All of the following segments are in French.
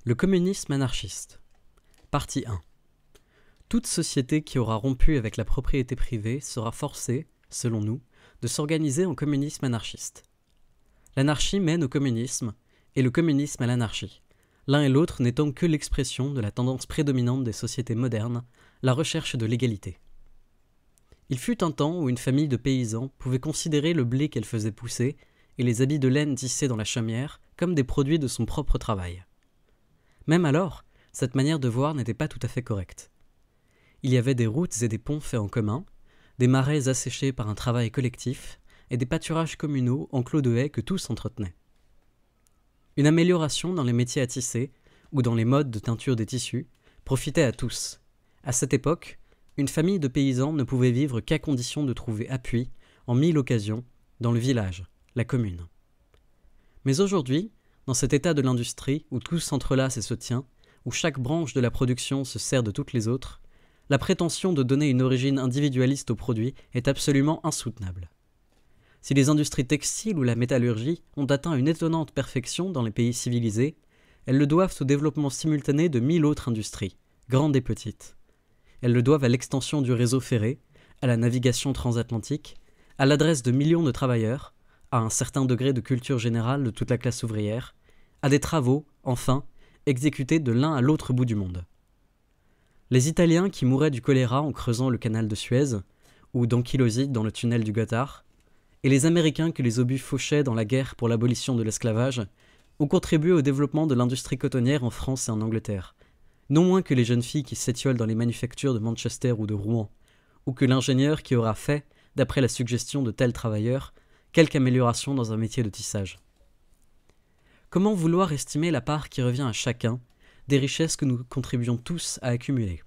Le communisme anarchiste. Partie 1. Toute société qui aura rompu avec la propriété privée sera forcée, selon nous, de s'organiser en communisme anarchiste. L'anarchie mène au communisme, et le communisme à l'anarchie, l'un et l'autre n'étant que l'expression de la tendance prédominante des sociétés modernes, la recherche de l'égalité. Il fut un temps où une famille de paysans pouvait considérer le blé qu'elle faisait pousser et les habits de laine tissés dans la chaumière comme des produits de son propre travail. Même alors, cette manière de voir n'était pas tout à fait correcte. Il y avait des routes et des ponts faits en commun, des marais asséchés par un travail collectif et des pâturages communaux enclos de haies que tous entretenaient. Une amélioration dans les métiers à tisser ou dans les modes de teinture des tissus profitait à tous. À cette époque, une famille de paysans ne pouvait vivre qu'à condition de trouver appui, en mille occasions, dans le village, la commune. Mais aujourd'hui, dans cet état de l'industrie où tout s'entrelace et se tient, où chaque branche de la production se sert de toutes les autres, la prétention de donner une origine individualiste aux produits est absolument insoutenable. Si les industries textiles ou la métallurgie ont atteint une étonnante perfection dans les pays civilisés, elles le doivent au développement simultané de 1000 autres industries, grandes et petites. Elles le doivent à l'extension du réseau ferré, à la navigation transatlantique, à l'adresse de millions de travailleurs, à un certain degré de culture générale de toute la classe ouvrière, à des travaux, enfin, exécutés de l'un à l'autre bout du monde. Les Italiens qui mouraient du choléra en creusant le canal de Suez, ou d'ankylosite dans le tunnel du Gothard, et les Américains que les obus fauchaient dans la guerre pour l'abolition de l'esclavage, ont contribué au développement de l'industrie cotonnière en France et en Angleterre, non moins que les jeunes filles qui s'étiolent dans les manufactures de Manchester ou de Rouen, ou que l'ingénieur qui aura fait, d'après la suggestion de tels travailleurs, quelque amélioration dans un métier de tissage. Comment vouloir estimer la part qui revient à chacun des richesses que nous contribuons tous à accumuler ?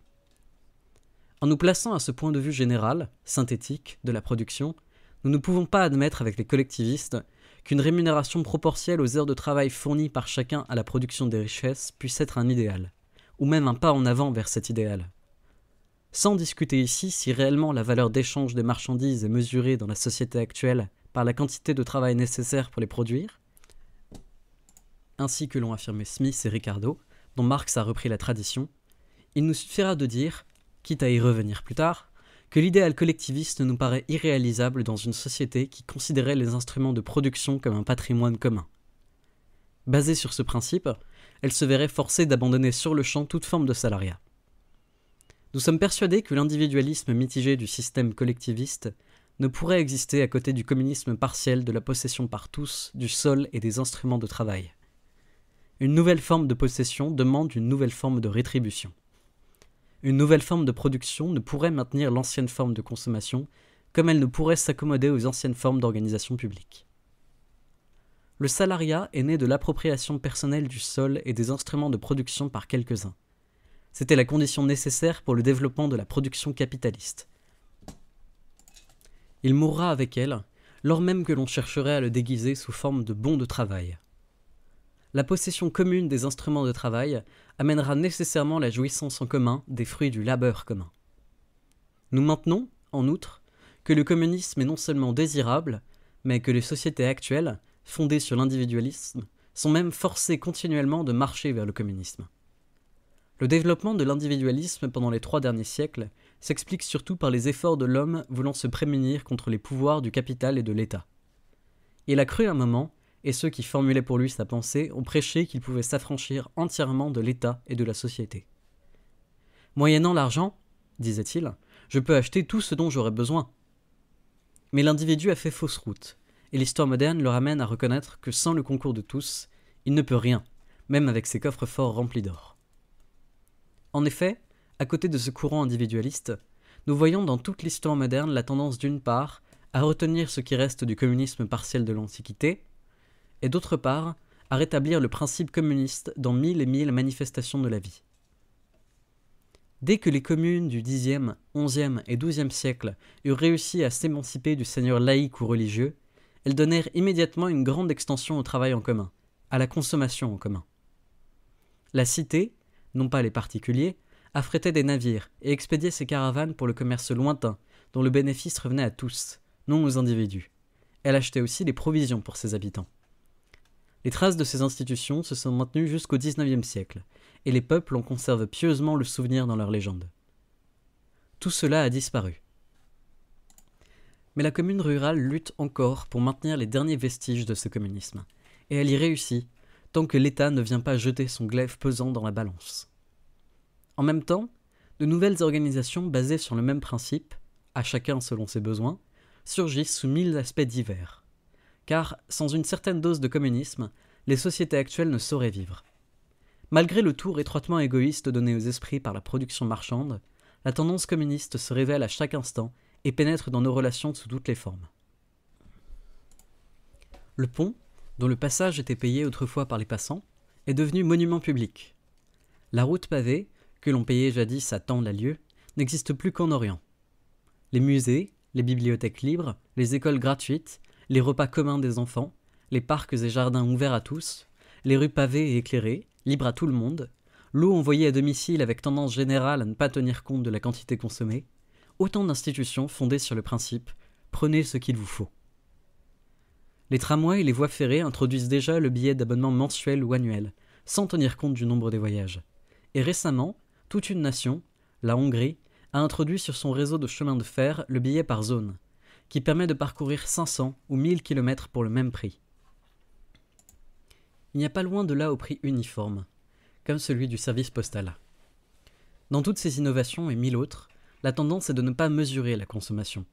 En nous plaçant à ce point de vue général, synthétique, de la production, nous ne pouvons pas admettre avec les collectivistes qu'une rémunération proportionnelle aux heures de travail fournies par chacun à la production des richesses puisse être un idéal, ou même un pas en avant vers cet idéal. Sans discuter ici si réellement la valeur d'échange des marchandises est mesurée dans la société actuelle par la quantité de travail nécessaire pour les produire, ainsi que l'ont affirmé Smith et Ricardo, dont Marx a repris la tradition, il nous suffira de dire, quitte à y revenir plus tard, que l'idéal collectiviste nous paraît irréalisable dans une société qui considérait les instruments de production comme un patrimoine commun. Basée sur ce principe, elle se verrait forcée d'abandonner sur le champ toute forme de salariat. Nous sommes persuadés que l'individualisme mitigé du système collectiviste ne pourrait exister à côté du communisme partiel de la possession par tous du sol et des instruments de travail. Une nouvelle forme de possession demande une nouvelle forme de rétribution. Une nouvelle forme de production ne pourrait maintenir l'ancienne forme de consommation, comme elle ne pourrait s'accommoder aux anciennes formes d'organisation publique. Le salariat est né de l'appropriation personnelle du sol et des instruments de production par quelques-uns. C'était la condition nécessaire pour le développement de la production capitaliste. Il mourra avec elle, lors même que l'on chercherait à le déguiser sous forme de bons de travail. La possession commune des instruments de travail amènera nécessairement la jouissance en commun des fruits du labeur commun. Nous maintenons, en outre, que le communisme est non seulement désirable, mais que les sociétés actuelles, fondées sur l'individualisme, sont même forcées continuellement de marcher vers le communisme. Le développement de l'individualisme pendant les 3 derniers siècles s'explique surtout par les efforts de l'homme voulant se prémunir contre les pouvoirs du capital et de l'État. Il a cru un moment, et ceux qui formulaient pour lui sa pensée ont prêché qu'il pouvait s'affranchir entièrement de l'État et de la société. Moyennant l'argent, disait-il, je peux acheter tout ce dont j'aurais besoin. Mais l'individu a fait fausse route, et l'histoire moderne le ramène à reconnaître que sans le concours de tous, il ne peut rien, même avec ses coffres forts remplis d'or. En effet, à côté de ce courant individualiste, nous voyons dans toute l'histoire moderne la tendance d'une part à retenir ce qui reste du communisme partiel de l'Antiquité, et d'autre part à rétablir le principe communiste dans 1000 et 1000 manifestations de la vie. Dès que les communes du Xe, XIe et XIIe siècle eurent réussi à s'émanciper du seigneur laïque ou religieux, elles donnèrent immédiatement une grande extension au travail en commun, à la consommation en commun. La cité, non pas les particuliers, affrétait des navires et expédiait ses caravanes pour le commerce lointain, dont le bénéfice revenait à tous, non aux individus. Elle achetait aussi des provisions pour ses habitants. Les traces de ces institutions se sont maintenues jusqu'au XIXe siècle, et les peuples en conservent pieusement le souvenir dans leurs légendes. Tout cela a disparu. Mais la commune rurale lutte encore pour maintenir les derniers vestiges de ce communisme, et elle y réussit, tant que l'État ne vient pas jeter son glaive pesant dans la balance. En même temps, de nouvelles organisations basées sur le même principe, à chacun selon ses besoins, surgissent sous 1000 aspects divers. Car, sans une certaine dose de communisme, les sociétés actuelles ne sauraient vivre. Malgré le tour étroitement égoïste donné aux esprits par la production marchande, la tendance communiste se révèle à chaque instant et pénètre dans nos relations sous toutes les formes. Le pont, dont le passage était payé autrefois par les passants, est devenu monument public. La route pavée, que l'on payait jadis à tant la lieue, n'existe plus qu'en Orient. Les musées, les bibliothèques libres, les écoles gratuites, les repas communs des enfants, les parcs et jardins ouverts à tous, les rues pavées et éclairées, libres à tout le monde, l'eau envoyée à domicile avec tendance générale à ne pas tenir compte de la quantité consommée, autant d'institutions fondées sur le principe « prenez ce qu'il vous faut ». Les tramways et les voies ferrées introduisent déjà le billet d'abonnement mensuel ou annuel, sans tenir compte du nombre des voyages. Et récemment, toute une nation, la Hongrie, a introduit sur son réseau de chemins de fer le billet par zone, qui permet de parcourir 500 ou 1000 km pour le même prix. Il n'y a pas loin de là au prix uniforme, comme celui du service postal. Dans toutes ces innovations et 1000 autres, la tendance est de ne pas mesurer la consommation.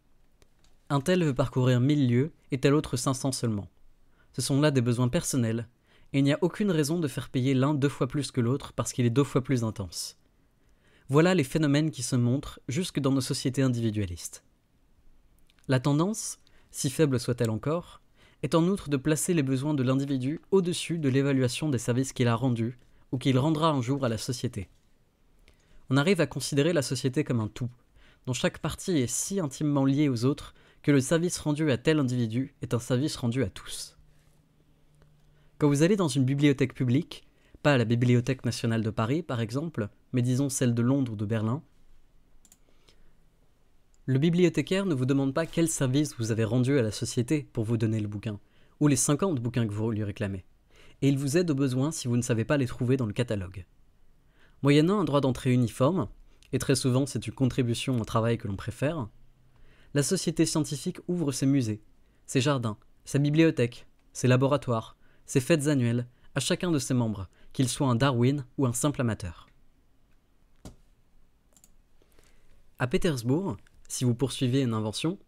Un tel veut parcourir 1000 lieues et tel autre 500 seulement. Ce sont là des besoins personnels, et il n'y a aucune raison de faire payer l'un 2 fois plus que l'autre parce qu'il est 2 fois plus intense. Voilà les phénomènes qui se montrent jusque dans nos sociétés individualistes. La tendance, si faible soit-elle encore, est en outre de placer les besoins de l'individu au-dessus de l'évaluation des services qu'il a rendus ou qu'il rendra un jour à la société. On arrive à considérer la société comme un tout, dont chaque partie est si intimement liée aux autres que le service rendu à tel individu est un service rendu à tous. Quand vous allez dans une bibliothèque publique, pas à la Bibliothèque nationale de Paris par exemple, mais disons celle de Londres ou de Berlin, le bibliothécaire ne vous demande pas quel service vous avez rendu à la société pour vous donner le bouquin, ou les 50 bouquins que vous lui réclamez, et il vous aide au besoin si vous ne savez pas les trouver dans le catalogue. Moyennant un droit d'entrée uniforme, et très souvent c'est une contribution au travail que l'on préfère, la société scientifique ouvre ses musées, ses jardins, sa bibliothèque, ses laboratoires, ses fêtes annuelles, à chacun de ses membres, qu'il soit un Darwin ou un simple amateur. À Pétersbourg, si vous poursuivez une invention,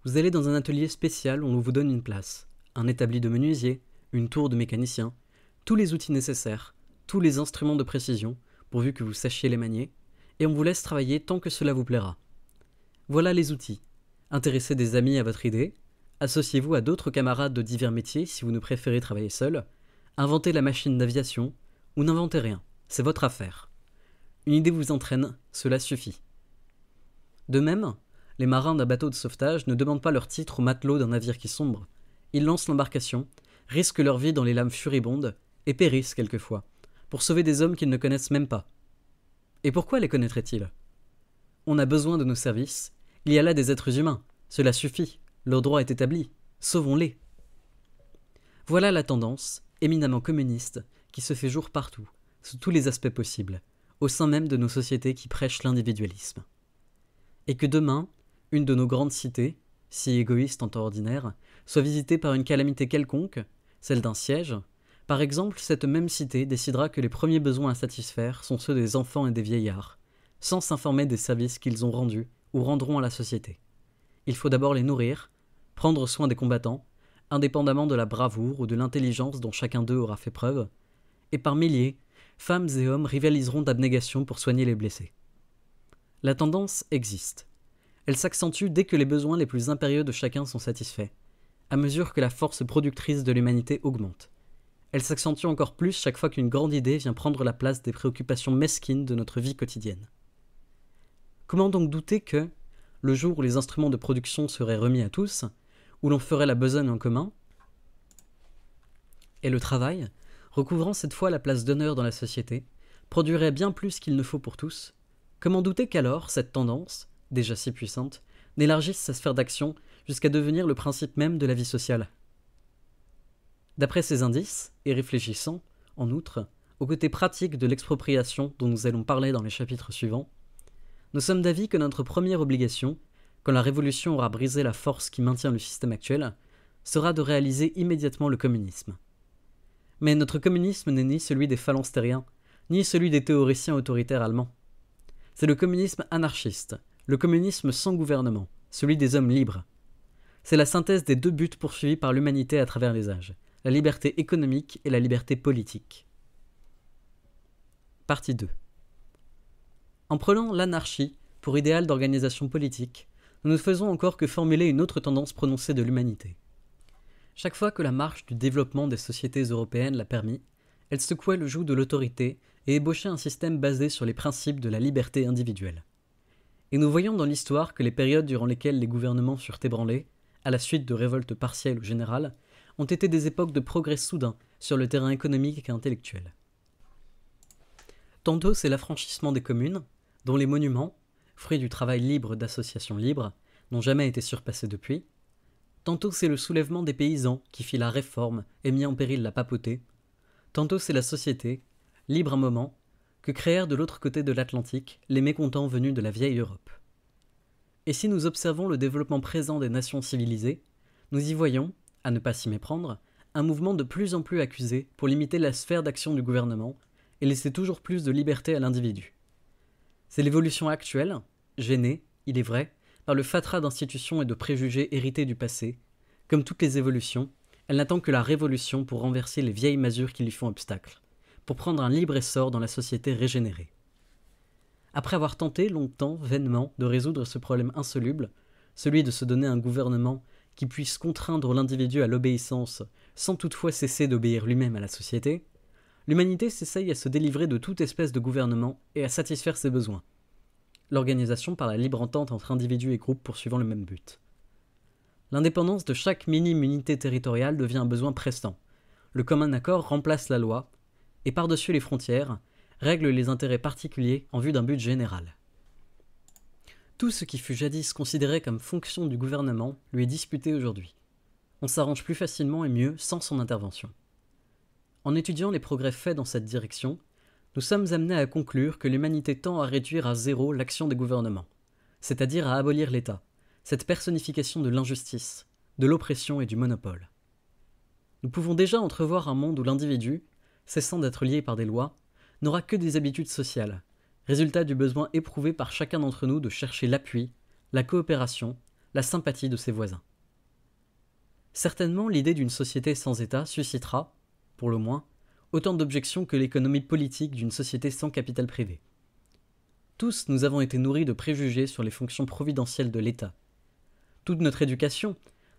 vous allez dans un atelier spécial où l'on vous donne une place, un établi de menuisier, une tour de mécanicien, tous les outils nécessaires, tous les instruments de précision, pourvu que vous sachiez les manier, et on vous laisse travailler tant que cela vous plaira. Voilà les outils. Intéressez des amis à votre idée, associez-vous à d'autres camarades de divers métiers si vous ne préférez travailler seul, inventez la machine d'aviation, ou n'inventez rien, c'est votre affaire. Une idée vous entraîne, cela suffit. De même, les marins d'un bateau de sauvetage ne demandent pas leur titre aux matelots d'un navire qui sombre. Ils lancent l'embarcation, risquent leur vie dans les lames furibondes, et périssent quelquefois, pour sauver des hommes qu'ils ne connaissent même pas. Et pourquoi les connaîtraient-ils ? On a besoin de nos services, il y a là des êtres humains, cela suffit, leur droit est établi, sauvons-les. Voilà la tendance, éminemment communiste, qui se fait jour partout, sous tous les aspects possibles, au sein même de nos sociétés qui prêchent l'individualisme. Et que demain, une de nos grandes cités, si égoïste en temps ordinaire, soit visitée par une calamité quelconque, celle d'un siège, par exemple, cette même cité décidera que les premiers besoins à satisfaire sont ceux des enfants et des vieillards, sans s'informer des services qu'ils ont rendus ou rendront à la société. Il faut d'abord les nourrir, prendre soin des combattants, indépendamment de la bravoure ou de l'intelligence dont chacun d'eux aura fait preuve, et par milliers, femmes et hommes rivaliseront d'abnégation pour soigner les blessés. La tendance existe. Elle s'accentue dès que les besoins les plus impérieux de chacun sont satisfaits, à mesure que la force productrice de l'humanité augmente. Elle s'accentue encore plus chaque fois qu'une grande idée vient prendre la place des préoccupations mesquines de notre vie quotidienne. Comment donc douter que, le jour où les instruments de production seraient remis à tous, où l'on ferait la besogne en commun, et le travail, recouvrant cette fois la place d'honneur dans la société, produirait bien plus qu'il ne faut pour tous, comment douter qu'alors cette tendance, déjà si puissante, n'élargisse sa sphère d'action jusqu'à devenir le principe même de la vie sociale ? D'après ces indices, et réfléchissant, en outre, au côté pratique de l'expropriation dont nous allons parler dans les chapitres suivants, nous sommes d'avis que notre première obligation, quand la révolution aura brisé la force qui maintient le système actuel, sera de réaliser immédiatement le communisme. Mais notre communisme n'est ni celui des phalanstériens, ni celui des théoriciens autoritaires allemands. C'est le communisme anarchiste, le communisme sans gouvernement, celui des hommes libres. C'est la synthèse des deux buts poursuivis par l'humanité à travers les âges, la liberté économique et la liberté politique. Partie 2. En prenant l'anarchie pour idéal d'organisation politique, nous ne faisons encore que formuler une autre tendance prononcée de l'humanité. Chaque fois que la marche du développement des sociétés européennes l'a permis, elle secouait le joug de l'autorité et ébauchait un système basé sur les principes de la liberté individuelle. Et nous voyons dans l'histoire que les périodes durant lesquelles les gouvernements furent ébranlés, à la suite de révoltes partielles ou générales, ont été des époques de progrès soudain sur le terrain économique et intellectuel. Tantôt c'est l'affranchissement des communes, dont les monuments, fruits du travail libre d'associations libres, n'ont jamais été surpassés depuis. Tantôt c'est le soulèvement des paysans qui fit la réforme et mit en péril la papauté. Tantôt c'est la société, libre un moment, que créèrent de l'autre côté de l'Atlantique les mécontents venus de la vieille Europe. Et si nous observons le développement présent des nations civilisées, nous y voyons, à ne pas s'y méprendre, un mouvement de plus en plus accusé pour limiter la sphère d'action du gouvernement et laisser toujours plus de liberté à l'individu. C'est l'évolution actuelle, gênée, il est vrai, par le fatras d'institutions et de préjugés hérités du passé. Comme toutes les évolutions, elle n'attend que la révolution pour renverser les vieilles masures qui lui font obstacle, pour prendre un libre essor dans la société régénérée. Après avoir tenté longtemps, vainement, de résoudre ce problème insoluble, celui de se donner un gouvernement qui puisse contraindre l'individu à l'obéissance sans toutefois cesser d'obéir lui-même à la société, l'humanité s'essaye à se délivrer de toute espèce de gouvernement et à satisfaire ses besoins. L'organisation par la libre entente entre individus et groupes poursuivant le même but. L'indépendance de chaque minime unité territoriale devient un besoin pressant. Le commun accord remplace la loi et par-dessus les frontières, règle les intérêts particuliers en vue d'un but général. Tout ce qui fut jadis considéré comme fonction du gouvernement lui est disputé aujourd'hui. On s'arrange plus facilement et mieux sans son intervention. En étudiant les progrès faits dans cette direction, nous sommes amenés à conclure que l'humanité tend à réduire à zéro l'action des gouvernements, c'est-à-dire à abolir l'État, cette personnification de l'injustice, de l'oppression et du monopole. Nous pouvons déjà entrevoir un monde où l'individu, cessant d'être lié par des lois, n'aura que des habitudes sociales, résultat du besoin éprouvé par chacun d'entre nous de chercher l'appui, la coopération, la sympathie de ses voisins. Certainement, l'idée d'une société sans État suscitera, pour le moins, autant d'objections que l'économie politique d'une société sans capital privé. Tous nous avons été nourris de préjugés sur les fonctions providentielles de l'État. Toute notre éducation,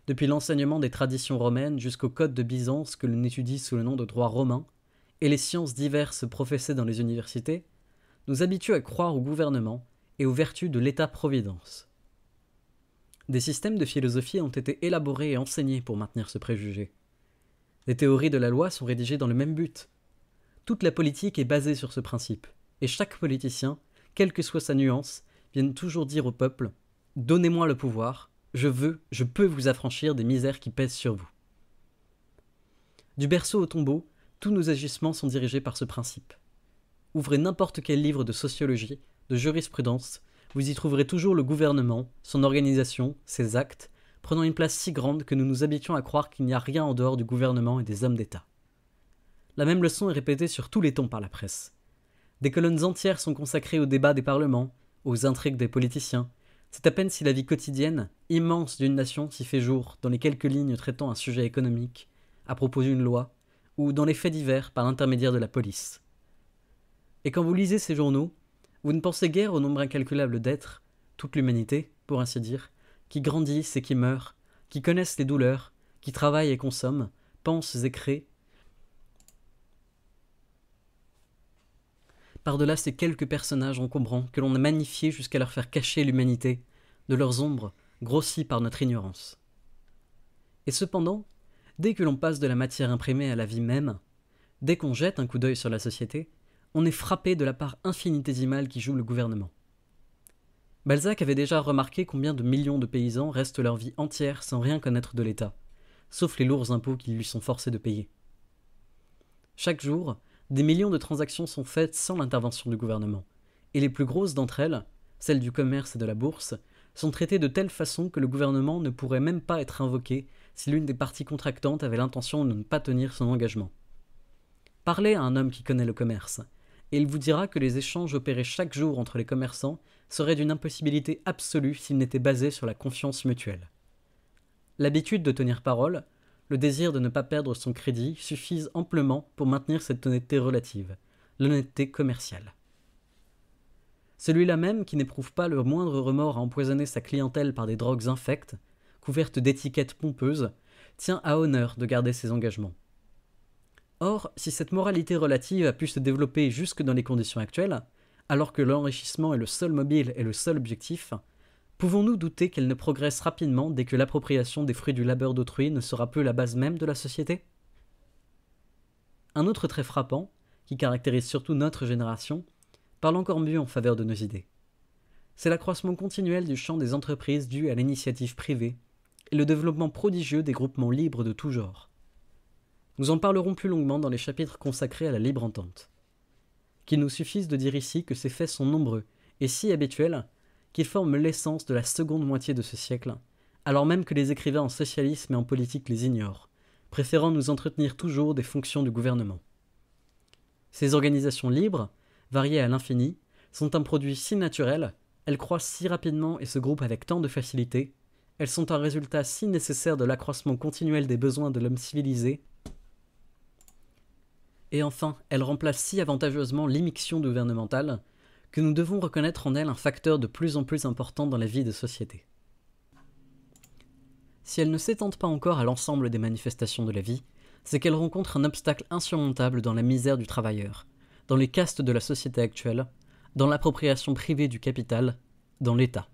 depuis l'enseignement des traditions romaines jusqu'au code de Byzance que l'on étudie sous le nom de droit romain, et les sciences diverses professées dans les universités, nous habituent à croire au gouvernement et aux vertus de l'État-providence. Des systèmes de philosophie ont été élaborés et enseignés pour maintenir ce préjugé. Les théories de la loi sont rédigées dans le même but. Toute la politique est basée sur ce principe, et chaque politicien, quelle que soit sa nuance, vient toujours dire au peuple « Donnez-moi le pouvoir, je peux vous affranchir des misères qui pèsent sur vous. » Du berceau au tombeau, tous nos agissements sont dirigés par ce principe. Ouvrez n'importe quel livre de sociologie, de jurisprudence, vous y trouverez toujours le gouvernement, son organisation, ses actes, prenant une place si grande que nous nous habituons à croire qu'il n'y a rien en dehors du gouvernement et des hommes d'État. La même leçon est répétée sur tous les tons par la presse. Des colonnes entières sont consacrées aux débats des parlements, aux intrigues des politiciens. C'est à peine si la vie quotidienne, immense d'une nation, s'y fait jour dans les quelques lignes traitant un sujet économique, à propos d'une loi, ou dans les faits divers par l'intermédiaire de la police. Et quand vous lisez ces journaux, vous ne pensez guère au nombre incalculable d'êtres, toute l'humanité, pour ainsi dire, qui grandissent et qui meurent, qui connaissent les douleurs, qui travaillent et consomment, pensent et créent. Par-delà ces quelques personnages encombrants que l'on a magnifiés jusqu'à leur faire cacher l'humanité, de leurs ombres, grossies par notre ignorance. Et cependant, dès que l'on passe de la matière imprimée à la vie même, dès qu'on jette un coup d'œil sur la société, on est frappé de la part infinitésimale qui joue le gouvernement. Balzac avait déjà remarqué combien de millions de paysans restent leur vie entière sans rien connaître de l'État, sauf les lourds impôts qu'ils lui sont forcés de payer. Chaque jour, des millions de transactions sont faites sans l'intervention du gouvernement, et les plus grosses d'entre elles, celles du commerce et de la bourse, sont traitées de telle façon que le gouvernement ne pourrait même pas être invoqué si l'une des parties contractantes avait l'intention de ne pas tenir son engagement. Parlez à un homme qui connaît le commerce, et il vous dira que les échanges opérés chaque jour entre les commerçants seraient d'une impossibilité absolue s'ils n'étaient basés sur la confiance mutuelle. L'habitude de tenir parole, le désir de ne pas perdre son crédit suffisent amplement pour maintenir cette honnêteté relative, l'honnêteté commerciale. Celui-là même qui n'éprouve pas le moindre remords à empoisonner sa clientèle par des drogues infectes, couvertes d'étiquettes pompeuses, tient à honneur de garder ses engagements. Or, si cette moralité relative a pu se développer jusque dans les conditions actuelles, alors que l'enrichissement est le seul mobile et le seul objectif, pouvons-nous douter qu'elle ne progresse rapidement dès que l'appropriation des fruits du labeur d'autrui ne sera plus la base même de la société ? Un autre trait frappant, qui caractérise surtout notre génération, parle encore mieux en faveur de nos idées. C'est l'accroissement continuel du champ des entreprises dû à l'initiative privée et le développement prodigieux des groupements libres de tout genre. Nous en parlerons plus longuement dans les chapitres consacrés à la libre entente. Qu'il nous suffise de dire ici que ces faits sont nombreux et si habituels qu'ils forment l'essence de la seconde moitié de ce siècle, alors même que les écrivains en socialisme et en politique les ignorent, préférant nous entretenir toujours des fonctions du gouvernement. Ces organisations libres, variées à l'infini, sont un produit si naturel, elles croissent si rapidement et se groupent avec tant de facilité, elles sont un résultat si nécessaire de l'accroissement continuel des besoins de l'homme civilisé, et enfin, elles remplacent si avantageusement l'immixtion gouvernementale que nous devons reconnaître en elles un facteur de plus en plus important dans la vie des sociétés. Si elles ne s'étendent pas encore à l'ensemble des manifestations de la vie, c'est qu'elles rencontrent un obstacle insurmontable dans la misère du travailleur, dans les castes de la société actuelle, dans l'appropriation privée du capital, dans l'État.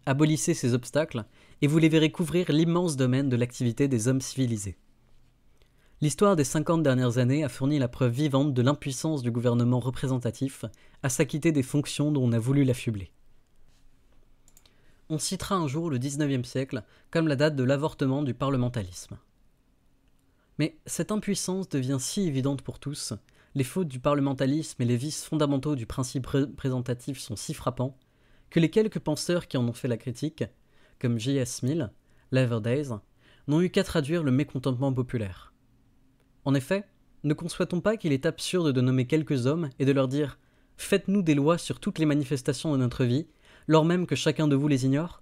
Abolissez ces obstacles et vous les verrez couvrir l'immense domaine de l'activité des hommes civilisés. L'histoire des 50 dernières années a fourni la preuve vivante de l'impuissance du gouvernement représentatif à s'acquitter des fonctions dont on a voulu l'affubler. On citera un jour le XIXe siècle comme la date de l'avortement du parlementarisme. Mais cette impuissance devient si évidente pour tous, les fautes du parlementarisme et les vices fondamentaux du principe représentatif sont si frappants, que les quelques penseurs qui en ont fait la critique, comme J.S. Mill, Leverdays, n'ont eu qu'à traduire le mécontentement populaire. En effet, ne conçoit-on pas qu'il est absurde de nommer quelques hommes et de leur dire « Faites-nous des lois sur toutes les manifestations de notre vie, lors même que chacun de vous les ignore ?»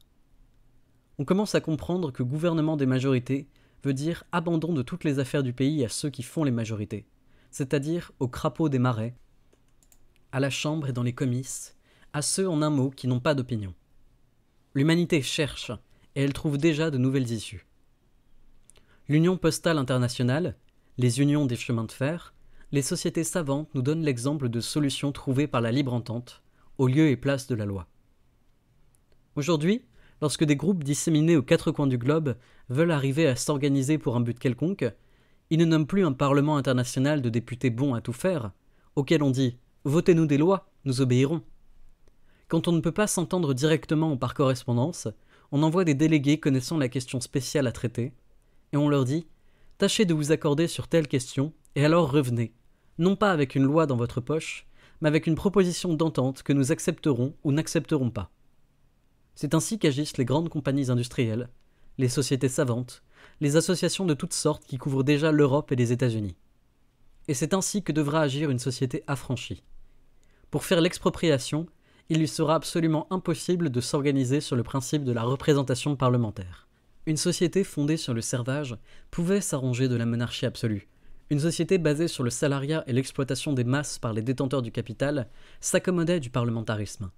On commence à comprendre que gouvernement des majorités veut dire abandon de toutes les affaires du pays à ceux qui font les majorités, c'est-à-dire aux crapauds des marais, à la chambre et dans les comices, à ceux en un mot qui n'ont pas d'opinion. L'humanité cherche, et elle trouve déjà de nouvelles issues. L'Union postale internationale, les unions des chemins de fer, les sociétés savantes nous donnent l'exemple de solutions trouvées par la libre entente, au lieu et place de la loi. Aujourd'hui, lorsque des groupes disséminés aux quatre coins du globe veulent arriver à s'organiser pour un but quelconque, ils ne nomment plus un parlement international de députés bons à tout faire, auquel on dit « Votez-nous des lois, nous obéirons ». Quand on ne peut pas s'entendre directement ou par correspondance, on envoie des délégués connaissant la question spéciale à traiter, et on leur dit « Tâchez de vous accorder sur telle question, et alors revenez, non pas avec une loi dans votre poche, mais avec une proposition d'entente que nous accepterons ou n'accepterons pas. » C'est ainsi qu'agissent les grandes compagnies industrielles, les sociétés savantes, les associations de toutes sortes qui couvrent déjà l'Europe et les États-Unis. Et c'est ainsi que devra agir une société affranchie. Pour faire l'expropriation, il lui sera absolument impossible de s'organiser sur le principe de la représentation parlementaire. Une société fondée sur le servage pouvait s'arranger de la monarchie absolue. Une société basée sur le salariat et l'exploitation des masses par les détenteurs du capital s'accommodait du parlementarisme.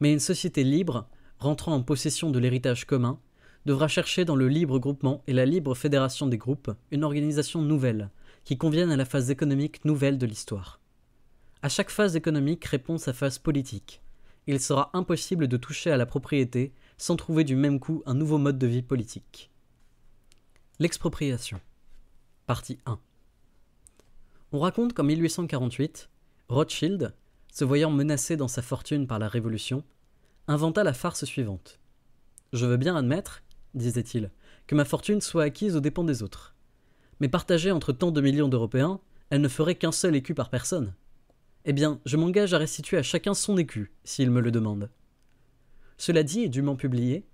Mais une société libre, rentrant en possession de l'héritage commun, devra chercher dans le libre groupement et la libre fédération des groupes une organisation nouvelle, qui convienne à la phase économique nouvelle de l'histoire. À chaque phase économique répond sa phase politique. Il sera impossible de toucher à la propriété sans trouver du même coup un nouveau mode de vie politique. L'expropriation. Partie 1. On raconte qu'en 1848, Rothschild, se voyant menacé dans sa fortune par la Révolution, inventa la farce suivante. « Je veux bien admettre, disait-il, que ma fortune soit acquise aux dépens des autres. Mais partagée entre tant de millions d'Européens, elle ne ferait qu'un seul écu par personne. Eh bien, je m'engage à restituer à chacun son écu, s'il me le demande. » Cela dit et dûment publié,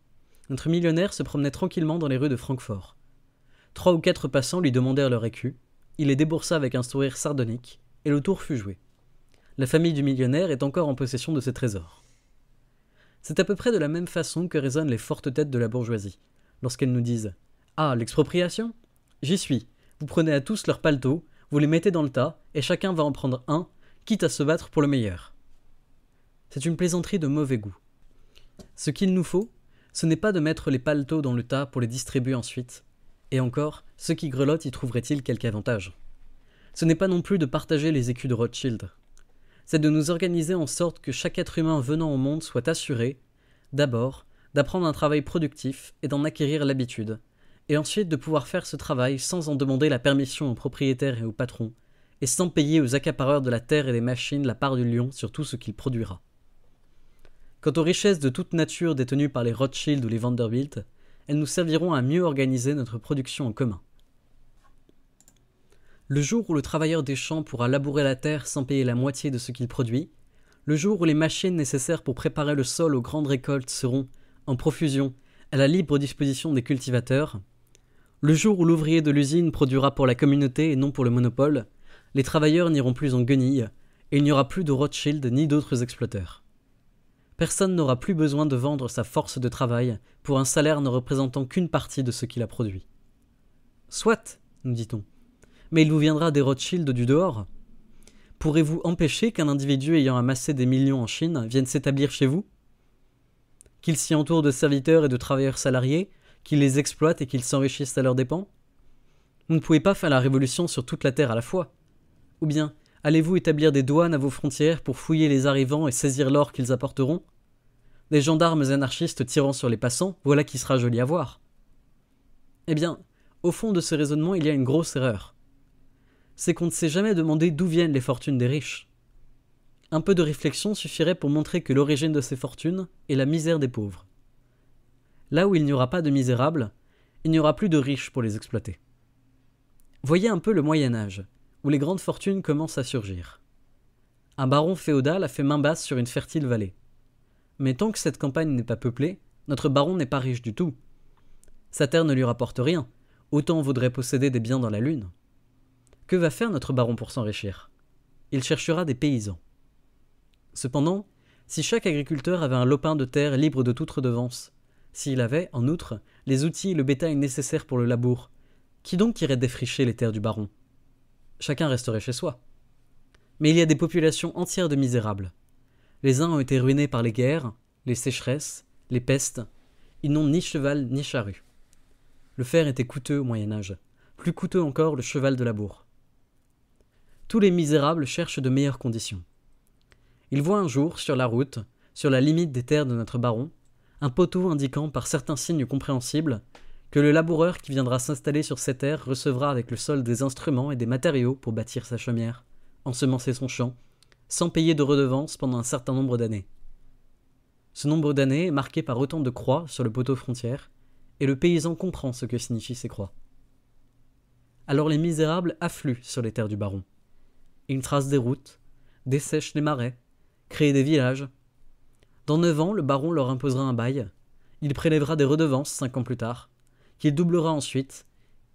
notre millionnaire se promenait tranquillement dans les rues de Francfort. 3 ou 4 passants lui demandèrent leur écu, il les déboursa avec un sourire sardonique, et le tour fut joué. La famille du millionnaire est encore en possession de ses trésors. C'est à peu près de la même façon que raisonnent les fortes têtes de la bourgeoisie, lorsqu'elles nous disent « Ah, l'expropriation ? J'y suis. Vous prenez à tous leurs paletots, vous les mettez dans le tas, et chacun va en prendre un, quitte à se battre pour le meilleur. » C'est une plaisanterie de mauvais goût. Ce qu'il nous faut, ce n'est pas de mettre les paletots dans le tas pour les distribuer ensuite. Et encore, ceux qui grelottent y trouveraient-ils quelque avantage ? Ce n'est pas non plus de partager les écus de Rothschild. C'est de nous organiser en sorte que chaque être humain venant au monde soit assuré, d'abord, d'apprendre un travail productif et d'en acquérir l'habitude, et ensuite de pouvoir faire ce travail sans en demander la permission aux propriétaires et aux patrons, et sans payer aux accapareurs de la terre et des machines la part du lion sur tout ce qu'il produira. Quant aux richesses de toute nature détenues par les Rothschild ou les Vanderbilt, elles nous serviront à mieux organiser notre production en commun. Le jour où le travailleur des champs pourra labourer la terre sans payer la moitié de ce qu'il produit, le jour où les machines nécessaires pour préparer le sol aux grandes récoltes seront, en profusion, à la libre disposition des cultivateurs, le jour où l'ouvrier de l'usine produira pour la communauté et non pour le monopole, les travailleurs n'iront plus en guenilles, et il n'y aura plus de Rothschild ni d'autres exploiteurs. Personne n'aura plus besoin de vendre sa force de travail pour un salaire ne représentant qu'une partie de ce qu'il a produit. Soit, nous dit-on, mais il vous viendra des Rothschild du dehors. Pourrez-vous empêcher qu'un individu ayant amassé des millions en Chine vienne s'établir chez vous ? Qu'il s'y entoure de serviteurs et de travailleurs salariés, qu'il les exploite et qu'ils s'enrichissent à leurs dépens ? Vous ne pouvez pas faire la révolution sur toute la terre à la fois. Ou bien, allez-vous établir des douanes à vos frontières pour fouiller les arrivants et saisir l'or qu'ils apporteront ? Des gendarmes anarchistes tirant sur les passants, voilà qui sera joli à voir. Eh bien, au fond de ce raisonnement, il y a une grosse erreur. C'est qu'on ne s'est jamais demandé d'où viennent les fortunes des riches. Un peu de réflexion suffirait pour montrer que l'origine de ces fortunes est la misère des pauvres. Là où il n'y aura pas de misérables, il n'y aura plus de riches pour les exploiter. Voyez un peu le Moyen-Âge, où les grandes fortunes commencent à surgir. Un baron féodal a fait main basse sur une fertile vallée. Mais tant que cette campagne n'est pas peuplée, notre baron n'est pas riche du tout. Sa terre ne lui rapporte rien, autant vaudrait posséder des biens dans la lune. Que va faire notre baron pour s'enrichir ? Il cherchera des paysans. Cependant, si chaque agriculteur avait un lopin de terre libre de toute redevance, s'il avait, en outre, les outils et le bétail nécessaires pour le labour, qui donc irait défricher les terres du baron ? Chacun resterait chez soi. Mais il y a des populations entières de misérables. Les uns ont été ruinés par les guerres, les sécheresses, les pestes. Ils n'ont ni cheval ni charrue. Le fer était coûteux au Moyen-Âge, plus coûteux encore le cheval de labour. Tous les misérables cherchent de meilleures conditions. Ils voient un jour, sur la route, sur la limite des terres de notre baron, un poteau indiquant par certains signes compréhensibles que le laboureur qui viendra s'installer sur ces terres recevra avec le sol des instruments et des matériaux pour bâtir sa chaumière, ensemencer son champ, sans payer de redevance pendant un certain nombre d'années. Ce nombre d'années est marqué par autant de croix sur le poteau frontière, et le paysan comprend ce que signifient ces croix. Alors les misérables affluent sur les terres du baron. Ils tracent des routes, dessèchent les marais, créent des villages. Dans 9 ans, le baron leur imposera un bail, il prélèvera des redevances 5 ans plus tard, qu'il doublera ensuite,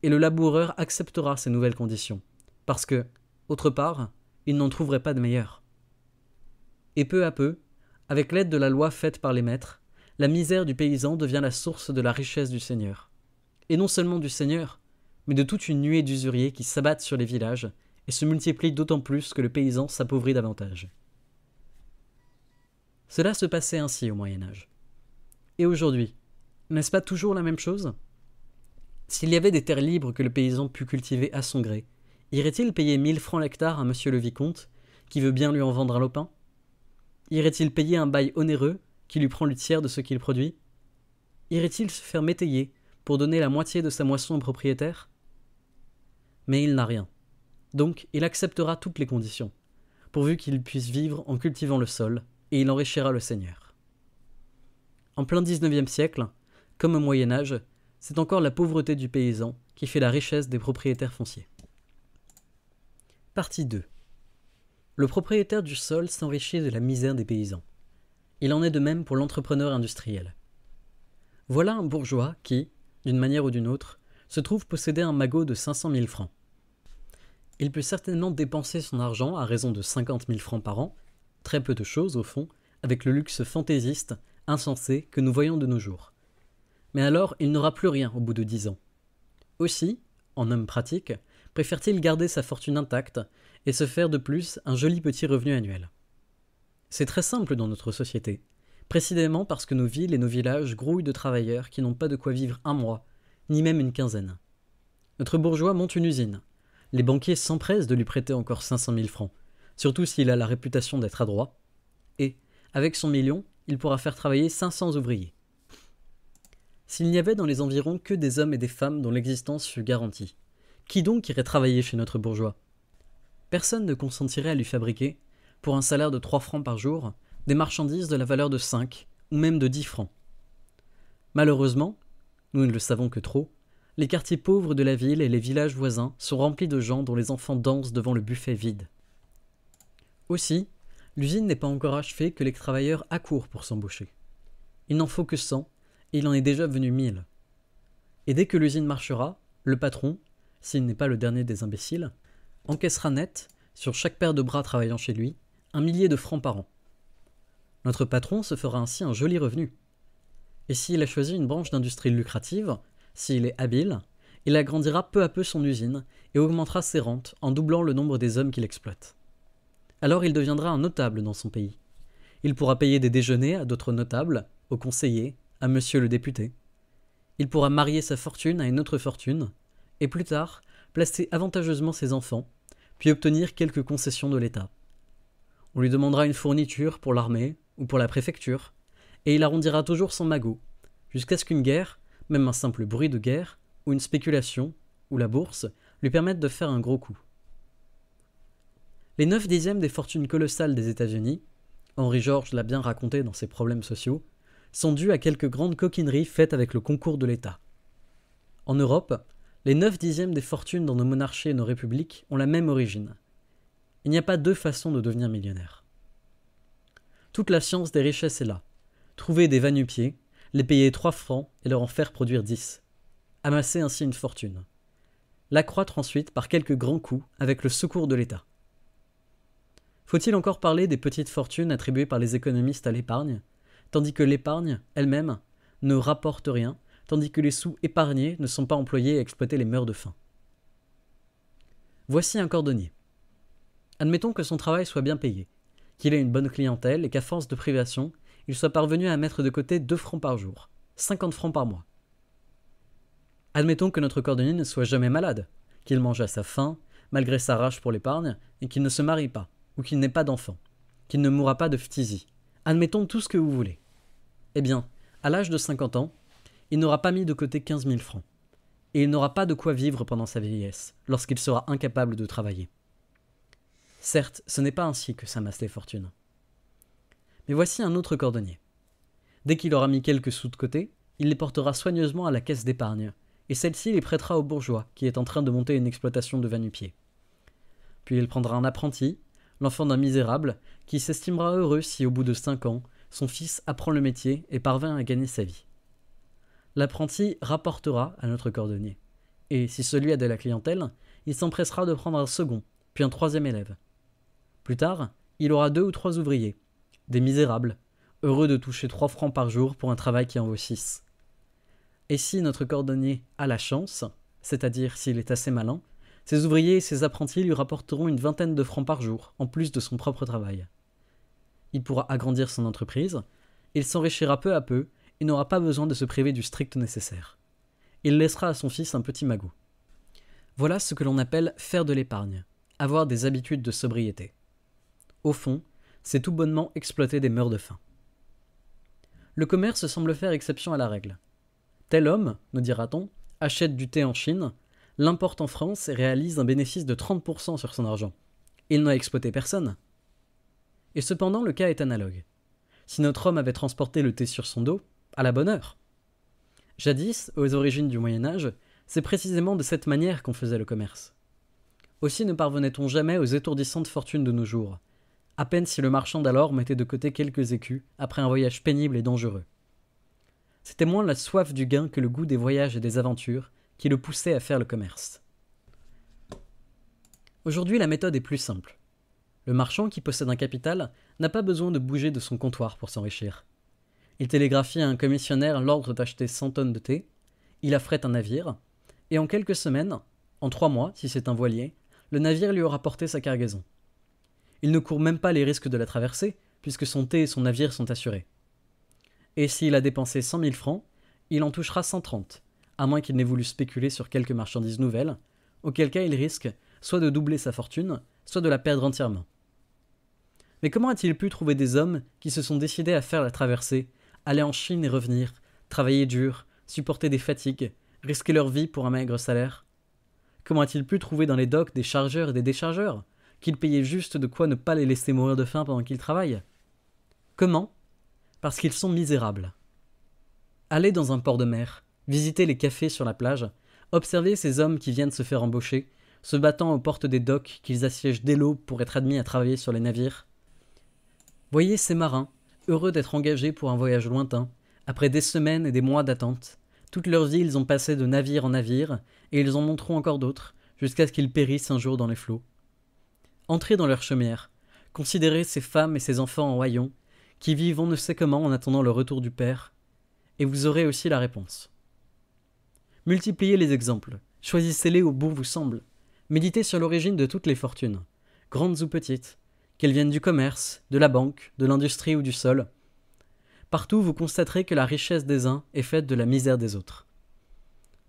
et le laboureur acceptera ces nouvelles conditions, parce que, autre part, il n'en trouverait pas de meilleures. Et peu à peu, avec l'aide de la loi faite par les maîtres, la misère du paysan devient la source de la richesse du seigneur. Et non seulement du seigneur, mais de toute une nuée d'usuriers qui s'abattent sur les villages et se multiplient d'autant plus que le paysan s'appauvrit davantage. Cela se passait ainsi au Moyen-Âge. Et aujourd'hui, n'est-ce pas toujours la même chose ? S'il y avait des terres libres que le paysan pût cultiver à son gré, irait-il payer 1000 francs l'hectare à monsieur le vicomte, qui veut bien lui en vendre un lopin ? Irait-il payer un bail onéreux, qui lui prend le tiers de ce qu'il produit ? Irait-il se faire métayer pour donner la moitié de sa moisson au propriétaire ? Mais il n'a rien. Donc il acceptera toutes les conditions, pourvu qu'il puisse vivre en cultivant le sol, et il enrichira le seigneur. En plein 19e siècle, comme au Moyen-Âge, c'est encore la pauvreté du paysan qui fait la richesse des propriétaires fonciers. Partie 2. Le propriétaire du sol s'enrichit de la misère des paysans. Il en est de même pour l'entrepreneur industriel. Voilà un bourgeois qui, d'une manière ou d'une autre, se trouve posséder un magot de 500 000 francs. Il peut certainement dépenser son argent à raison de 50 000 francs par an, très peu de choses au fond, avec le luxe fantaisiste, insensé que nous voyons de nos jours. Mais alors il n'aura plus rien au bout de 10 ans. Aussi, en homme pratique, préfère-t-il garder sa fortune intacte et se faire de plus un joli petit revenu annuel. C'est très simple dans notre société, précisément parce que nos villes et nos villages grouillent de travailleurs qui n'ont pas de quoi vivre un mois, ni même une quinzaine. Notre bourgeois monte une usine. Les banquiers s'empressent de lui prêter encore 500 000 francs, surtout s'il a la réputation d'être adroit, et, avec son million, il pourra faire travailler 500 ouvriers. S'il n'y avait dans les environs que des hommes et des femmes dont l'existence fût garantie, qui donc irait travailler chez notre bourgeois? Personne ne consentirait à lui fabriquer, pour un salaire de 3 francs par jour, des marchandises de la valeur de 5 ou même de 10 francs. Malheureusement, nous ne le savons que trop, les quartiers pauvres de la ville et les villages voisins sont remplis de gens dont les enfants dansent devant le buffet vide. Aussi, l'usine n'est pas encore achevée que les travailleurs accourent pour s'embaucher. Il n'en faut que 100, et il en est déjà venu 1000. Et dès que l'usine marchera, le patron, s'il n'est pas le dernier des imbéciles, encaissera net, sur chaque paire de bras travaillant chez lui, 1 millier de francs par an. Notre patron se fera ainsi un joli revenu. Et s'il a choisi une branche d'industrie lucrative, s'il est habile, il agrandira peu à peu son usine et augmentera ses rentes en doublant le nombre des hommes qu'il exploite. Alors il deviendra un notable dans son pays. Il pourra payer des déjeuners à d'autres notables, aux conseillers, à monsieur le député. Il pourra marier sa fortune à une autre fortune, et plus tard, placer avantageusement ses enfants, puis obtenir quelques concessions de l'État. On lui demandera une fourniture pour l'armée ou pour la préfecture, et il arrondira toujours son magot, jusqu'à ce qu'une guerre, même un simple bruit de guerre, ou une spéculation, ou la bourse, lui permettent de faire un gros coup. Les 9/10 des fortunes colossales des États-Unis, Henry George l'a bien raconté dans ses problèmes sociaux, sont dues à quelques grandes coquineries faites avec le concours de l'État. En Europe, les 9/10 des fortunes dans nos monarchies et nos républiques ont la même origine. Il n'y a pas deux façons de devenir millionnaire. Toute la science des richesses est là. Trouver des va-nu-pieds, les payer 3 francs et leur en faire produire 10. Amasser ainsi une fortune. L'accroître ensuite par quelques grands coups avec le secours de l'État. Faut-il encore parler des petites fortunes attribuées par les économistes à l'épargne, tandis que l'épargne, elle-même, ne rapporte rien, tandis que les sous épargnés ne sont pas employés à exploiter les mœurs de faim. Voici un cordonnier. Admettons que son travail soit bien payé, qu'il ait une bonne clientèle et qu'à force de privation, il soit parvenu à mettre de côté 2 francs par jour, 50 francs par mois. Admettons que notre cordonnier ne soit jamais malade, qu'il mange à sa faim, malgré sa rage pour l'épargne, et qu'il ne se marie pas, ou qu'il n'ait pas d'enfant, qu'il ne mourra pas de phtisie. Admettons tout ce que vous voulez. Eh bien, à l'âge de 50 ans, il n'aura pas mis de côté 15 000 francs, et il n'aura pas de quoi vivre pendant sa vieillesse, lorsqu'il sera incapable de travailler. Certes, ce n'est pas ainsi que s'amassent les fortunes. Mais voici un autre cordonnier. Dès qu'il aura mis quelques sous de côté, il les portera soigneusement à la caisse d'épargne, et celle-ci les prêtera au bourgeois qui est en train de monter une exploitation de va-nu-pieds. Puis il prendra un apprenti, l'enfant d'un misérable, qui s'estimera heureux si au bout de 5 ans, son fils apprend le métier et parvint à gagner sa vie. L'apprenti rapportera à notre cordonnier, et si celui a de la clientèle, il s'empressera de prendre un second, puis un 3e élève. Plus tard, il aura 2 ou 3 ouvriers, des misérables, heureux de toucher 3 francs par jour pour un travail qui en vaut 6. Et si notre cordonnier a la chance, c'est-à-dire s'il est assez malin, ses ouvriers et ses apprentis lui rapporteront une 20aine de francs par jour, en plus de son propre travail. Il pourra agrandir son entreprise, il s'enrichira peu à peu et n'aura pas besoin de se priver du strict nécessaire. Il laissera à son fils un petit magot. Voilà ce que l'on appelle faire de l'épargne, avoir des habitudes de sobriété. Au fond, c'est tout bonnement exploiter des mœurs de faim. Le commerce semble faire exception à la règle. Tel homme, nous dira-t-on, achète du thé en Chine, l'importe en France et réalise un bénéfice de 30% sur son argent. Il n'a exploité personne. Et cependant, le cas est analogue. Si notre homme avait transporté le thé sur son dos, à la bonne heure. Jadis, aux origines du Moyen-Âge, c'est précisément de cette manière qu'on faisait le commerce. Aussi ne parvenait-on jamais aux étourdissantes fortunes de nos jours, à peine si le marchand d'alors mettait de côté quelques écus après un voyage pénible et dangereux. C'était moins la soif du gain que le goût des voyages et des aventures qui le poussait à faire le commerce. Aujourd'hui, la méthode est plus simple. Le marchand qui possède un capital n'a pas besoin de bouger de son comptoir pour s'enrichir. Il télégraphie à un commissionnaire l'ordre d'acheter 100 tonnes de thé, il affrète un navire, et en quelques semaines, en 3 mois si c'est un voilier, le navire lui aura porté sa cargaison. Il ne court même pas les risques de la traversée, puisque son thé et son navire sont assurés. Et s'il a dépensé 100 000 francs, il en touchera 130, à moins qu'il n'ait voulu spéculer sur quelques marchandises nouvelles, auquel cas il risque soit de doubler sa fortune, soit de la perdre entièrement. Mais comment a-t-il pu trouver des hommes qui se sont décidés à faire la traversée, aller en Chine et revenir, travailler dur, supporter des fatigues, risquer leur vie pour un maigre salaire? Comment a-t-il pu trouver dans les docks des chargeurs et des déchargeurs, qu'ils payaient juste de quoi ne pas les laisser mourir de faim pendant qu'ils travaillent? Comment? Parce qu'ils sont misérables. Allez dans un port de mer, visitez les cafés sur la plage, observez ces hommes qui viennent se faire embaucher, se battant aux portes des docks qu'ils assiègent dès l'aube pour être admis à travailler sur les navires. Voyez ces marins, heureux d'être engagés pour un voyage lointain, après des semaines et des mois d'attente. Toute leur vie, ils ont passé de navire en navire, et ils en monteront encore d'autres, jusqu'à ce qu'ils périssent un jour dans les flots. Entrez dans leur chaumière, considérez ces femmes et ces enfants en haillons, qui vivent on ne sait comment en attendant le retour du Père, et vous aurez aussi la réponse. Multipliez les exemples, choisissez-les au bout vous semble, méditez sur l'origine de toutes les fortunes, grandes ou petites, qu'elles viennent du commerce, de la banque, de l'industrie ou du sol. Partout, vous constaterez que la richesse des uns est faite de la misère des autres.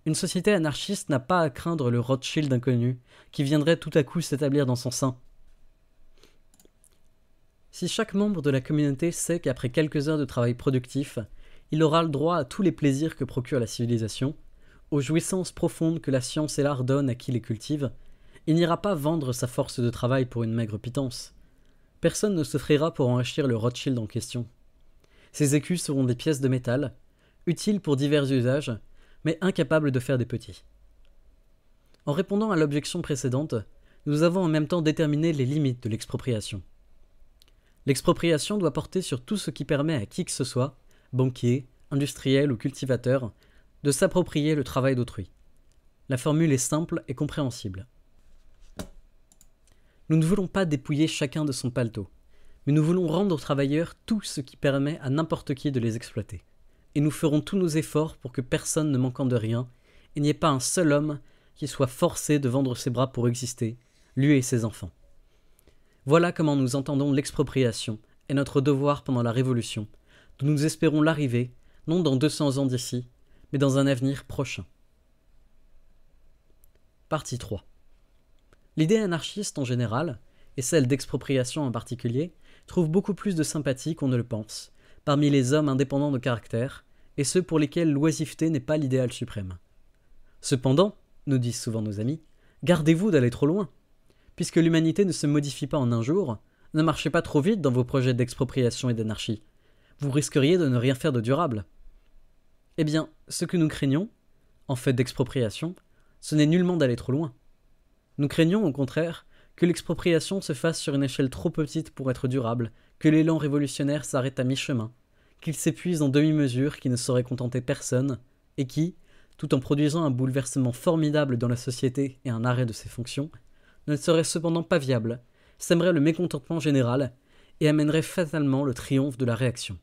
Une société anarchiste n'a pas à craindre le Rothschild inconnu qui viendrait tout à coup s'établir dans son sein. Si chaque membre de la communauté sait qu'après quelques heures de travail productif, il aura le droit à tous les plaisirs que procure la civilisation, aux jouissances profondes que la science et l'art donnent à qui les cultive, il n'ira pas vendre sa force de travail pour une maigre pitance. Personne ne s'offrira pour enrichir le Rothschild en question. Ces écus seront des pièces de métal, utiles pour divers usages, mais incapables de faire des petits. En répondant à l'objection précédente, nous avons en même temps déterminé les limites de l'expropriation. L'expropriation doit porter sur tout ce qui permet à qui que ce soit, banquier, industriel ou cultivateur, de s'approprier le travail d'autrui. La formule est simple et compréhensible. Nous ne voulons pas dépouiller chacun de son paletot, mais nous voulons rendre aux travailleurs tout ce qui permet à n'importe qui de les exploiter. Et nous ferons tous nos efforts pour que personne ne manquant de rien, il n'y ait pas un seul homme qui soit forcé de vendre ses bras pour exister, lui et ses enfants. Voilà comment nous entendons l'expropriation et notre devoir pendant la Révolution, dont nous espérons l'arrivée, non dans 200 ans d'ici, mais dans un avenir prochain. Partie 3. L'idée anarchiste en général, et celle d'expropriation en particulier, trouve beaucoup plus de sympathie qu'on ne le pense, parmi les hommes indépendants de caractère, et ceux pour lesquels l'oisiveté n'est pas l'idéal suprême. Cependant, nous disent souvent nos amis, gardez-vous d'aller trop loin. Puisque l'humanité ne se modifie pas en un jour, ne marchez pas trop vite dans vos projets d'expropriation et d'anarchie. Vous risqueriez de ne rien faire de durable. Eh bien, ce que nous craignons, en fait d'expropriation, ce n'est nullement d'aller trop loin. Nous craignons, au contraire, que l'expropriation se fasse sur une échelle trop petite pour être durable, que l'élan révolutionnaire s'arrête à mi-chemin, qu'il s'épuise en demi-mesure qui ne saurait contenter personne, et qui, tout en produisant un bouleversement formidable dans la société et un arrêt de ses fonctions, ne serait cependant pas viable, sèmerait le mécontentement général et amènerait fatalement le triomphe de la réaction.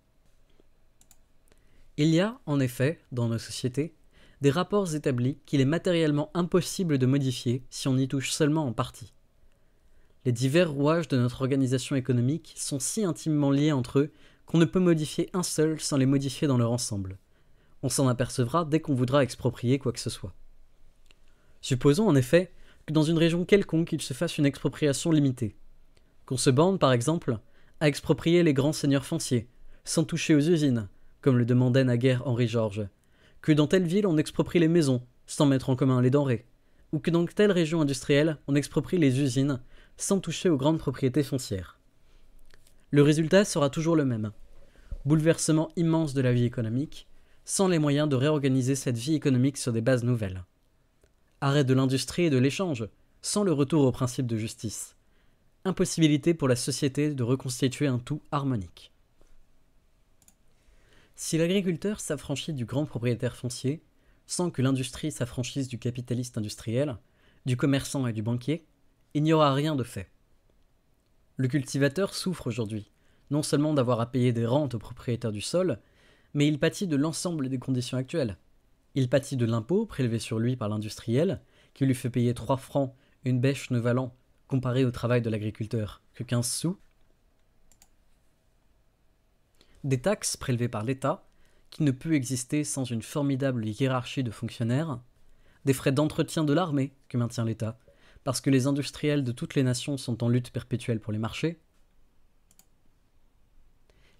Il y a, en effet, dans nos sociétés, des rapports établis qu'il est matériellement impossible de modifier si on y touche seulement en partie. Les divers rouages de notre organisation économique sont si intimement liés entre eux qu'on ne peut modifier un seul sans les modifier dans leur ensemble. On s'en apercevra dès qu'on voudra exproprier quoi que ce soit. Supposons en effet que dans une région quelconque il se fasse une expropriation limitée. Qu'on se borne, par exemple, à exproprier les grands seigneurs fonciers, sans toucher aux usines, comme le demandait naguère Henri-Georges, que dans telle ville on exproprie les maisons, sans mettre en commun les denrées, ou que dans telle région industrielle on exproprie les usines, sans toucher aux grandes propriétés foncières. Le résultat sera toujours le même. Bouleversement immense de la vie économique, sans les moyens de réorganiser cette vie économique sur des bases nouvelles. Arrêt de l'industrie et de l'échange, sans le retour au principe de justice. Impossibilité pour la société de reconstituer un tout harmonique. Si l'agriculteur s'affranchit du grand propriétaire foncier, sans que l'industrie s'affranchisse du capitaliste industriel, du commerçant et du banquier, il n'y aura rien de fait. Le cultivateur souffre aujourd'hui, non seulement d'avoir à payer des rentes aux propriétaires du sol, mais il pâtit de l'ensemble des conditions actuelles. Il pâtit de l'impôt prélevé sur lui par l'industriel, qui lui fait payer 3 francs une bêche ne valant, comparé au travail de l'agriculteur, que 15 sous. Des taxes prélevées par l'État, qui ne peut exister sans une formidable hiérarchie de fonctionnaires, des frais d'entretien de l'armée que maintient l'État, parce que les industriels de toutes les nations sont en lutte perpétuelle pour les marchés,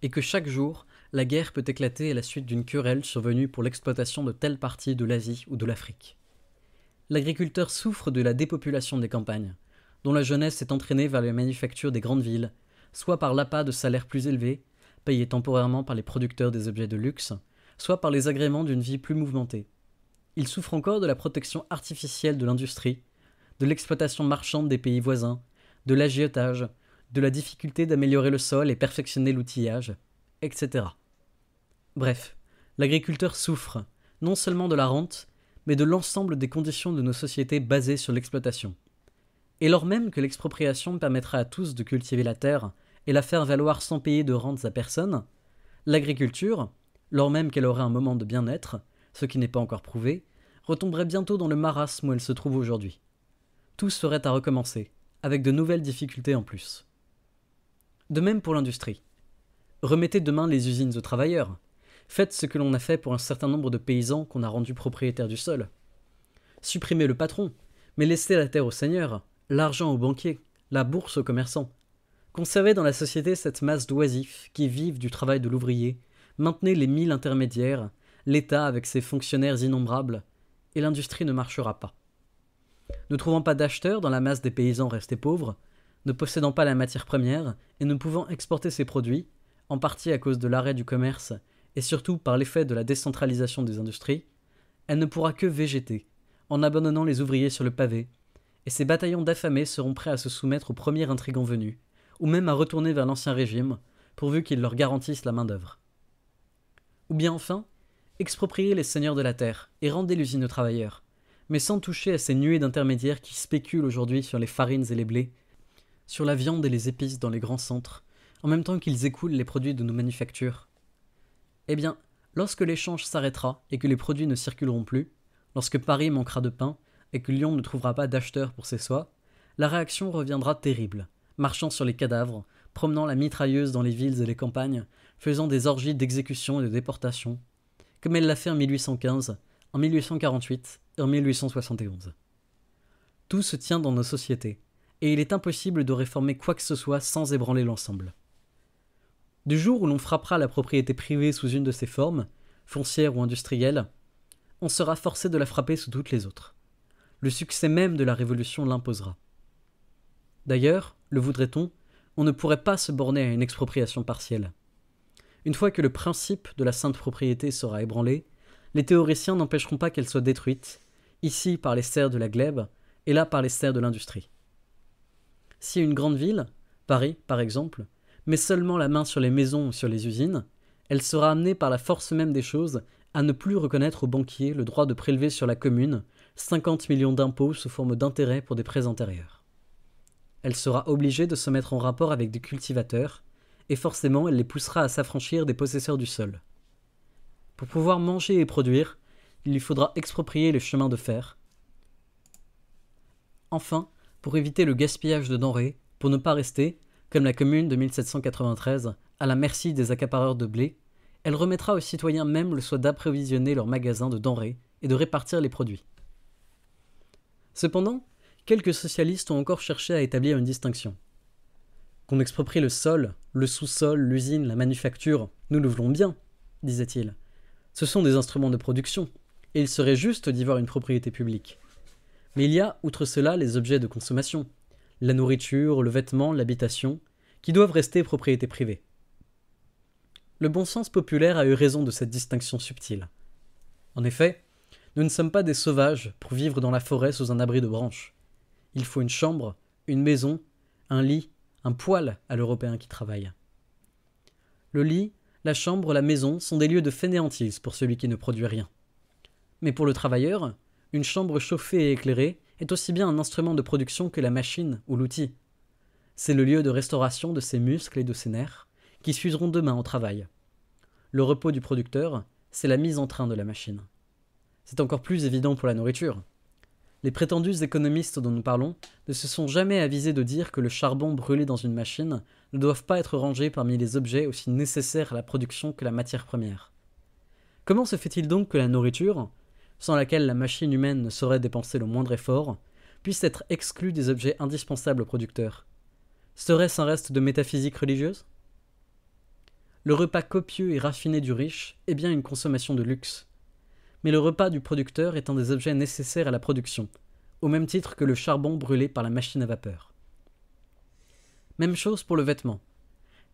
et que chaque jour, la guerre peut éclater à la suite d'une querelle survenue pour l'exploitation de telle partie de l'Asie ou de l'Afrique. L'agriculteur souffre de la dépopulation des campagnes, dont la jeunesse est entraînée vers les manufactures des grandes villes, soit par l'appât de salaires plus élevés, payés temporairement par les producteurs des objets de luxe, soit par les agréments d'une vie plus mouvementée. Il souffre encore de la protection artificielle de l'industrie, de l'exploitation marchande des pays voisins, de l'agiotage, de la difficulté d'améliorer le sol et perfectionner l'outillage, etc. Bref, l'agriculteur souffre, non seulement de la rente, mais de l'ensemble des conditions de nos sociétés basées sur l'exploitation. Et lors même que l'expropriation permettra à tous de cultiver la terre et la faire valoir sans payer de rentes à personne, l'agriculture, lors même qu'elle aurait un moment de bien-être, ce qui n'est pas encore prouvé, retomberait bientôt dans le marasme où elle se trouve aujourd'hui. Tout serait à recommencer, avec de nouvelles difficultés en plus. De même pour l'industrie. Remettez demain les usines aux travailleurs. Faites ce que l'on a fait pour un certain nombre de paysans qu'on a rendus propriétaires du sol. Supprimez le patron, mais laissez la terre aux seigneurs, l'argent aux banquiers, la bourse aux commerçants. Conservez dans la société cette masse d'oisifs qui vivent du travail de l'ouvrier, maintenez les 1000 intermédiaires, l'État avec ses fonctionnaires innombrables, et l'industrie ne marchera pas. Ne trouvant pas d'acheteurs dans la masse des paysans restés pauvres, ne possédant pas la matière première et ne pouvant exporter ses produits, en partie à cause de l'arrêt du commerce et surtout par l'effet de la décentralisation des industries, elle ne pourra que végéter, en abandonnant les ouvriers sur le pavé, et ces bataillons d'affamés seront prêts à se soumettre au premier intrigant venu, ou même à retourner vers l'ancien régime, pourvu qu'ils leur garantissent la main-d'œuvre. Ou bien enfin, expropriez les seigneurs de la terre et rendez l'usine aux travailleurs, mais sans toucher à ces nuées d'intermédiaires qui spéculent aujourd'hui sur les farines et les blés, sur la viande et les épices dans les grands centres, en même temps qu'ils écoulent les produits de nos manufactures. Eh bien, lorsque l'échange s'arrêtera et que les produits ne circuleront plus, lorsque Paris manquera de pain et que Lyon ne trouvera pas d'acheteurs pour ses soies, la réaction reviendra terrible, marchant sur les cadavres, promenant la mitrailleuse dans les villes et les campagnes, faisant des orgies d'exécution et de déportation, comme elle l'a fait en 1815, en 1848 et en 1871. Tout se tient dans nos sociétés, et il est impossible de réformer quoi que ce soit sans ébranler l'ensemble. Du jour où l'on frappera la propriété privée sous une de ses formes, foncière ou industrielle, on sera forcé de la frapper sous toutes les autres. Le succès même de la Révolution l'imposera. D'ailleurs, le voudrait-on, on ne pourrait pas se borner à une expropriation partielle. Une fois que le principe de la sainte propriété sera ébranlé, les théoriciens n'empêcheront pas qu'elle soit détruite, ici par les serfs de la glèbe et là par les serfs de l'industrie. Si une grande ville, Paris par exemple, met seulement la main sur les maisons ou sur les usines, elle sera amenée par la force même des choses à ne plus reconnaître aux banquiers le droit de prélever sur la commune 50 millions d'impôts sous forme d'intérêts pour des prêts antérieurs. Elle sera obligée de se mettre en rapport avec des cultivateurs, et forcément elle les poussera à s'affranchir des possesseurs du sol. Pour pouvoir manger et produire, il lui faudra exproprier les chemins de fer. Enfin, pour éviter le gaspillage de denrées, pour ne pas rester, comme la commune de 1793, à la merci des accapareurs de blé, elle remettra aux citoyens même le soin d'approvisionner leurs magasins de denrées et de répartir les produits. Cependant, quelques socialistes ont encore cherché à établir une distinction. Qu'on exproprie le sol, le sous-sol, l'usine, la manufacture, nous le voulons bien, disait-il. Ce sont des instruments de production, et il serait juste d'y voir une propriété publique. Mais il y a, outre cela, les objets de consommation, la nourriture, le vêtement, l'habitation, qui doivent rester propriété privée. Le bon sens populaire a eu raison de cette distinction subtile. En effet, nous ne sommes pas des sauvages pour vivre dans la forêt sous un abri de branches. Il faut une chambre, une maison, un lit, un poêle à l'Européen qui travaille. Le lit, la chambre, la maison sont des lieux de fainéantise pour celui qui ne produit rien. Mais pour le travailleur, une chambre chauffée et éclairée est aussi bien un instrument de production que la machine ou l'outil. C'est le lieu de restauration de ses muscles et de ses nerfs, qui s'useront demain au travail. Le repos du producteur, c'est la mise en train de la machine. C'est encore plus évident pour la nourriture. Les prétendus économistes dont nous parlons ne se sont jamais avisés de dire que le charbon brûlé dans une machine ne doivent pas être rangés parmi les objets aussi nécessaires à la production que la matière première. Comment se fait-il donc que la nourriture, sans laquelle la machine humaine ne saurait dépenser le moindre effort, puisse être exclue des objets indispensables au producteur ? Serait-ce un reste de métaphysique religieuse ? Le repas copieux et raffiné du riche est bien une consommation de luxe. Mais le repas du producteur est un des objets nécessaires à la production, au même titre que le charbon brûlé par la machine à vapeur. Même chose pour le vêtement,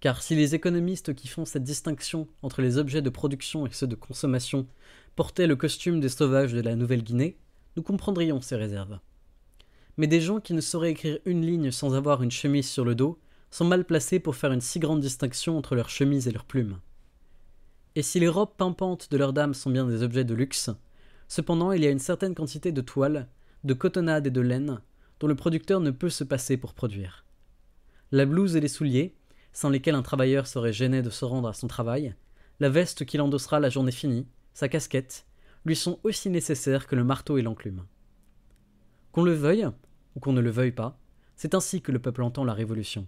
car si les économistes qui font cette distinction entre les objets de production et ceux de consommation portaient le costume des sauvages de la Nouvelle-Guinée, nous comprendrions ces réserves. Mais des gens qui ne sauraient écrire une ligne sans avoir une chemise sur le dos sont mal placés pour faire une si grande distinction entre leurs chemises et leurs plumes. Et si les robes pimpantes de leurs dames sont bien des objets de luxe, cependant il y a une certaine quantité de toile, de cotonnade et de laine dont le producteur ne peut se passer pour produire. La blouse et les souliers, sans lesquels un travailleur serait gêné de se rendre à son travail, la veste qu'il endossera la journée finie, sa casquette, lui sont aussi nécessaires que le marteau et l'enclume. Qu'on le veuille, ou qu'on ne le veuille pas, c'est ainsi que le peuple entend la révolution.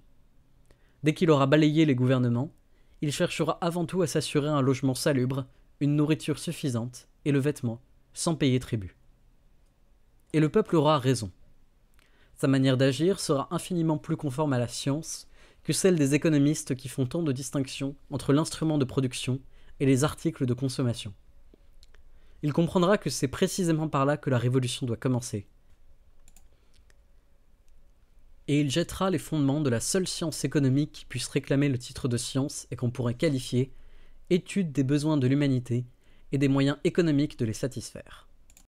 Dès qu'il aura balayé les gouvernements, il cherchera avant tout à s'assurer un logement salubre, une nourriture suffisante et le vêtement, sans payer tribut. Et le peuple aura raison. Sa manière d'agir sera infiniment plus conforme à la science que celle des économistes qui font tant de distinctions entre l'instrument de production et les articles de consommation. Il comprendra que c'est précisément par là que la révolution doit commencer. Et il jettera les fondements de la seule science économique qui puisse réclamer le titre de science et qu'on pourrait qualifier étude des besoins de l'humanité et des moyens économiques de les satisfaire.